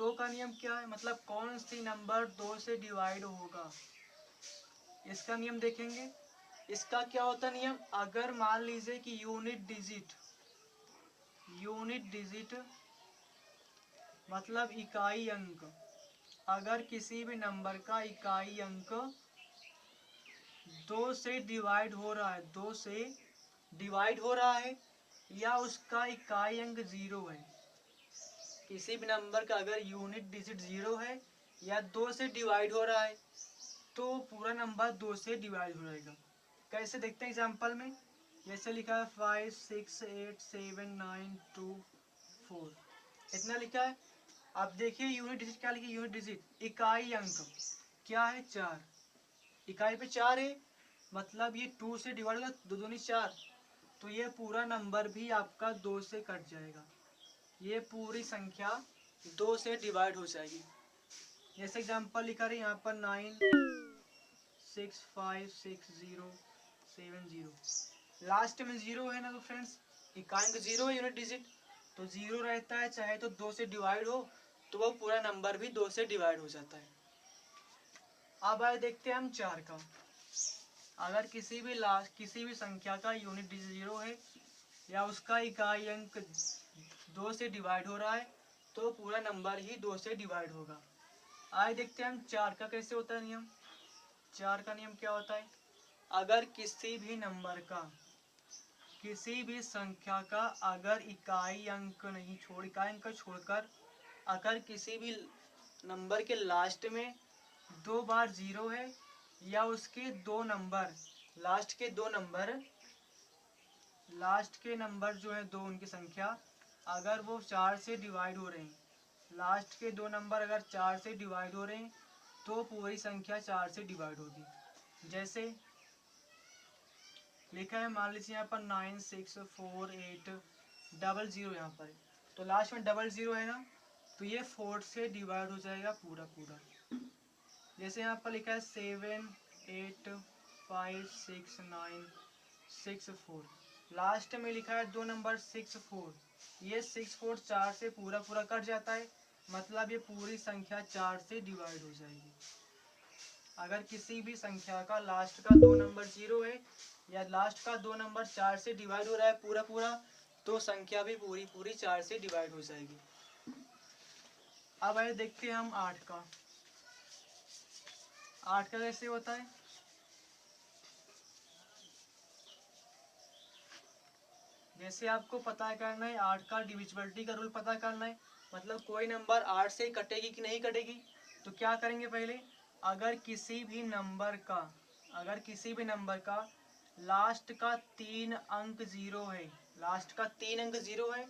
दो का नियम क्या है, मतलब कौन सी नंबर दो से डिवाइड होगा, इसका नियम देखेंगे। इसका क्या होता है नियम, अगर मान लीजिए कि यूनिट डिजिट मतलब इकाई अंक, अगर किसी भी नंबर का इकाई अंक दो से डिवाइड हो रहा है, दो से डिवाइड हो रहा है, या उसका इकाई अंक जीरो है, किसी भी नंबर का अगर यूनिट डिजिट जीरो है या दो से डिवाइड हो रहा है, तो पूरा नंबर दो से डिवाइड हो जाएगा। कैसे देखते हैं एग्जाम्पल में, जैसे लिखा है 5 6 8 7 9 2 4, इतना लिखा है। अब देखिए यूनिट डिजिट क्या लिखी, यूनिट डिजिट इकाई अंक क्या है, चार, इकाई पे चार है, मतलब ये टू से डिवाइड होगा, दो दूनी चार, तो ये पूरा नंबर भी आपका दो से कट जाएगा, ये पूरी संख्या दो से डिवाइड हो जाएगी। जैसे एग्जांपल लिखा रहे यहाँ पर 9656070, लास्ट में जीरो है ना, तो फ्रेंड्स इकाई अंक जीरो है, यूनिट डिजिट तो जीरो रहता है, चाहे तो दो से डिवाइड हो तो वो पूरा नंबर भी दो से डिवाइड हो जाता है। अब आए देखते हैं हम चार का, अगर किसी भी संख्या का यूनिट डिजिट जीरो है या उसका इकाई अंक दो से डिवाइड हो रहा है, तो पूरा नंबर ही दो से डिवाइड होगा। आइए देखते हैं हम चार का कैसे होता है नियम। चार का नियम क्या होता है, अगर किसी भी नंबर का, किसी भी संख्या का अगर इकाई अंक नहीं छोड़, इकाई अंक छोड़कर अगर किसी भी नंबर के लास्ट में दो बार जीरो है, या उसके दो नंबर, लास्ट के नंबर जो है दो, उनकी संख्या अगर वो चार से डिवाइड हो रहे हैं, लास्ट के दो नंबर अगर चार से डिवाइड हो रहे हैं, तो पूरी संख्या चार से डिवाइड होगी। जैसे लिखा है मान लीजिए यहाँ पर 964800, यहाँ पर तो लास्ट में डबल जीरो है ना, तो ये 4 से डिवाइड हो जाएगा पूरा पूरा। जैसे यहाँ पर लिखा है 7856964, लास्ट में लिखा है दो नंबर 64, ये 64 चार से पूरा पूरा कट जाता है, मतलब ये पूरी संख्या चार से डिवाइड हो जाएगी। अगर किसी भी संख्या का लास्ट का दो नंबर जीरो है या लास्ट का दो नंबर चार से डिवाइड हो रहा है पूरा पूरा, तो संख्या भी पूरी पूरी चार से डिवाइड हो जाएगी। अब आइए देखते हैं हम आठ का। आठ का कैसे होता है, जैसे आपको पता करना है आठ का डिविजिबिलिटी का रूल पता करना है, मतलब कोई नंबर आठ से कटेगी कि नहीं कटेगी, तो क्या करेंगे पहले, अगर किसी भी नंबर का लास्ट का तीन अंक जीरो है, लास्ट का तीन अंक जीरो है,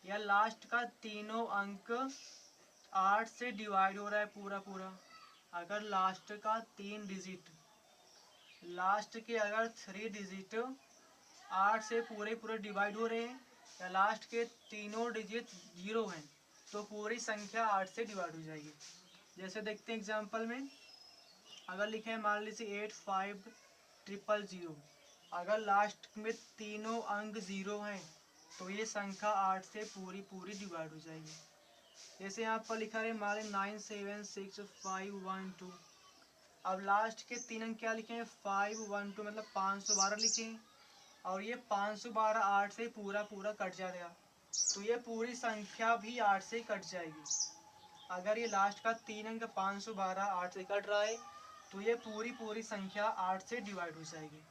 या लास्ट का तीनों अंक आठ से डिवाइड हो रहा है पूरा पूरा, अगर लास्ट का तीन डिजिट, लास्ट के अगर थ्री डिजिट आठ से पूरे पूरे डिवाइड हो रहे हैं, या लास्ट के तीनों डिजिट जीरो हैं, तो पूरी संख्या आठ से डिवाइड हो जाएगी। जैसे देखते हैं एग्जांपल में, अगर लिखे हैं मान लीजिए 85000, अगर लास्ट में तीनों अंक जीरो हैं, तो ये संख्या आठ से पूरी पूरी डिवाइड हो जाएगी। जैसे यहाँ पर लिखा है मान लीजिए 976512, अब लास्ट के तीन अंक क्या लिखे हैं 512, मतलब 512 लिखे हैं, और ये 512 आठ से पूरा पूरा कट जाएगा, तो ये पूरी संख्या भी आठ से कट जाएगी। अगर ये लास्ट का तीन अंक 512 आठ से कट रहा है, तो ये पूरी पूरी संख्या आठ से डिवाइड हो जाएगी।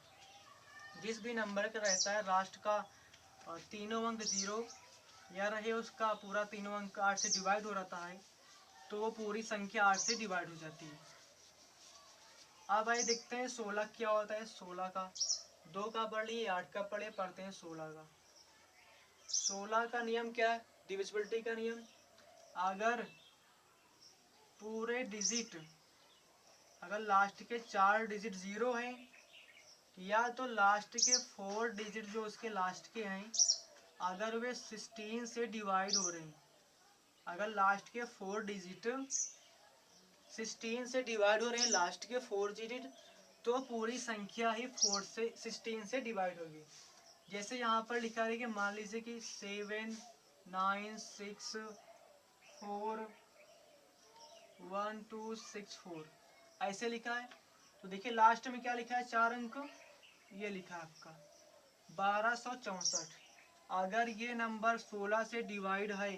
जिस भी नंबर का रहता है लास्ट का तीनों अंक जीरो, या रहे उसका पूरा तीनों अंक आठ से डिवाइड हो रहता है, तो वो पूरी संख्या आठ से डिवाइड हो जाती है। अब आइए देखते हैं 16 क्या होता है। 16 का, दो का पढ़ लिए, आठ का पढ़े, पढ़ते हैं 16 का। 16 का नियम क्या है, डिविजिबिलिटी का नियम, अगर पूरे डिजिट, अगर लास्ट के चार डिजिट जीरो हैं, या तो लास्ट के फोर डिजिट जो उसके लास्ट के हैं, अगर वे 16 से डिवाइड हो रहे हैं, अगर लास्ट के फोर डिजिट 16 से डिवाइड हो रहे हैं, लास्ट के फोर डिजिट, तो पूरी संख्या ही 4 से 16 से डिवाइड होगी। जैसे यहाँ पर लिखा है कि मान लीजिए कि 79648, 1264 ऐसे लिखा है। तो देखिए लास्ट में क्या लिखा है, 4 अंक, ये लिखा है आपका 1264। अगर ये नंबर 16 से डिवाइड है,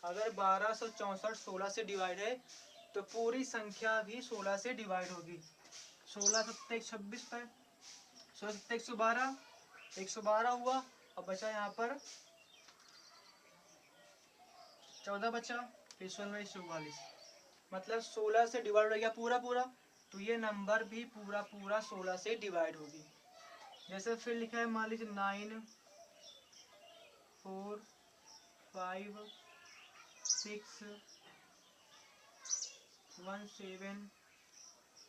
अगर 1264 16 से डिवाइड है तो पूरी संख्या भी 16 से डिवाइड होगी। 16 सत्ते 26 है, 16 सत्ते 112, 112 हुआ। अब बचा यहाँ पर 14 बचा, फिर 16 144, मतलब 16 से डिवाइड हो गया पूरा पूरा। तो ये नंबर भी पूरा पूरा 16 से डिवाइड होगी। जैसे फिर लिखा है, मान लीजिए 9 4 5 6 1 7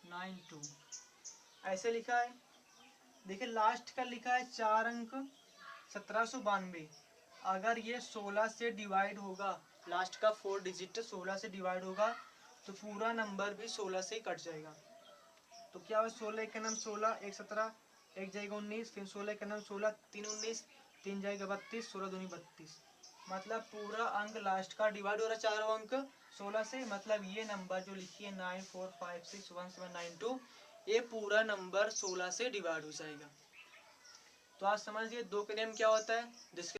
9 2 ऐसे लिखा है। देखिए लास्ट का लिखा है 4 अंक 1792। अगर ये 16 से डिवाइड होगा, लास्ट का 4 डिजिट 16 से डिवाइड होगा तो पूरा नंबर भी 16 से ही कट जाएगा। तो क्या हुआ, 16 का नाम 16, 1 17, 1 जाएगा 19, फिर 16 का नाम 16, 3 19, 3 जाएगा 32, 16 दूनी 32। मतलब पूरा अंक लास्ट का डिवाइड हो रहा है चारों अंक 16 से। मतलब ये नंबर जो लिखी है 9 4 5 6 1 7 9 2, ये पूरा नंबर 16 से डिवाइड हो जाएगा। तो आप समझिए दो के नियम क्या होता है, जिसके